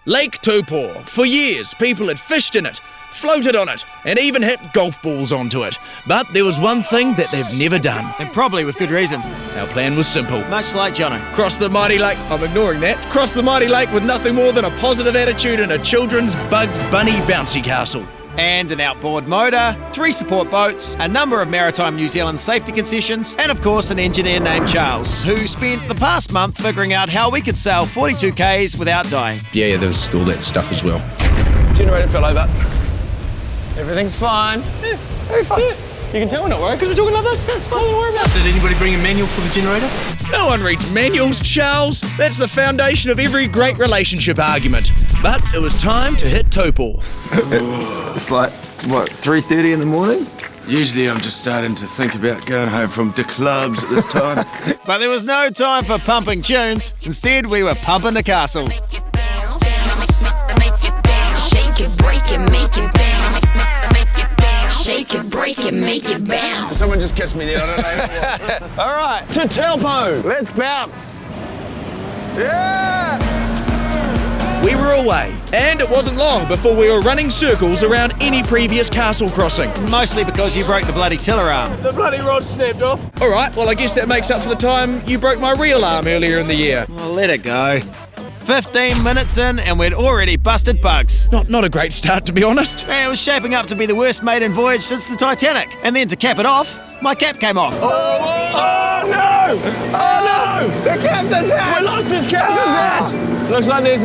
Lake Taupo. For years, people had fished in it, floated on it, and even hit golf balls onto it. But there was one thing that they've never done. And probably with good reason. Our plan was simple. Much like Jono. Cross the mighty lake, I'm ignoring that, cross the mighty lake with nothing more than a positive attitude and a children's Bugs Bunny bouncy castle. And an outboard motor, 3 support boats, a number of Maritime New Zealand safety concessions, and of course an engineer named Charles, who spent the past month figuring out how we could sail 42 Ks without dying. Yeah, there was all that stuff as well. Generator fell over. Everything's fine. Yeah, very fine. Yeah. You can tell we're not worried because we're talking like this. That's fine. Don't worry about it. Did anybody bring a manual for the generator? No one reads manuals, Charles. That's the foundation of every great relationship argument. But it was time to hit Taupo. It's like, what, 3:30 in the morning? Usually I'm just starting to think about going home from the clubs at this time. But there was no time for pumping tunes. Instead, we were pumping the castle. Shake it, break it, make it bounce. Shake it, break it, make it bounce. Someone just kissed me there, I don't know. All right. To Taupo! Let's bounce! Yeah! We were away, and it wasn't long before we were running circles around any previous castle crossing. Mostly because you broke the bloody tiller arm. The bloody rod snapped off. All right, well, I guess that makes up for the time you broke my real arm earlier in the year. Well, let it go. 15 minutes in and we'd already busted bugs. Not a great start, to be honest. It was shaping up to be the worst maiden voyage since the Titanic. And then to cap it off, my cap came off. Oh no! Oh no! The captain's hat! We lost his captain's hat! Looks like there's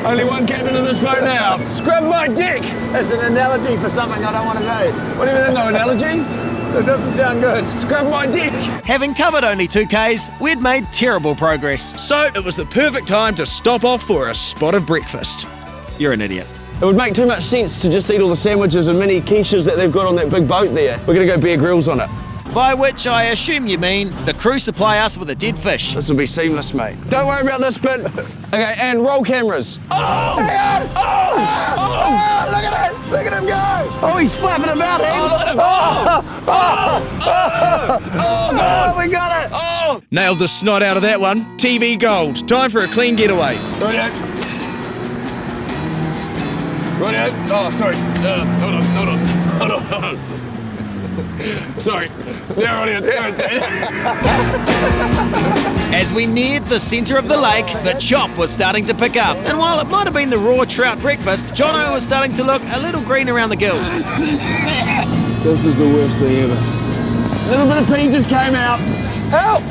only one captain in this boat now. Scrub my dick! It's an analogy for something I don't want to do. What do you mean, no analogies? It doesn't sound good. Scrub my dick! Having covered only 2 Ks, we'd made terrible progress. So it was the perfect time to stop off for a spot of breakfast. You're an idiot. It would make too much sense to just eat all the sandwiches and mini quiches that they've got on that big boat there. We're gonna go Bear Grylls on it. By which I assume you mean the crew supply us with a dead fish. This will be seamless, mate. Don't worry about this bit. Okay, and roll cameras. Oh! Hang on! Oh! Look at it! Look at him go! Oh, he's flapping about, Hibbs! Oh, we got it! Oh! Nailed the snot out of that one. TV gold. Time for a clean getaway. Right. Oh, sorry. Hold on. Sorry. There, on it. As we neared the centre of the lake, the chop was starting to pick up. And while it might have been the raw trout breakfast, Jono was starting to look a little green around the gills. This is the worst thing ever. A little bit of pee just came out. Help!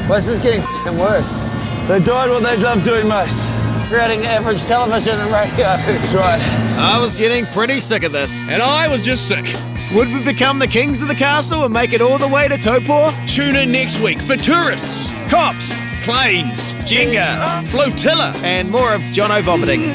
Well, this is getting f***ing worse. They died what they loved doing most. Creating average television and radio. That's right. I was getting pretty sick of this. And I was just sick. Would we become the kings of the castle and make it all the way to Taupo? Tune in next week for tourists, Cops, planes, Jenga, flotilla, and more of Jono vomiting.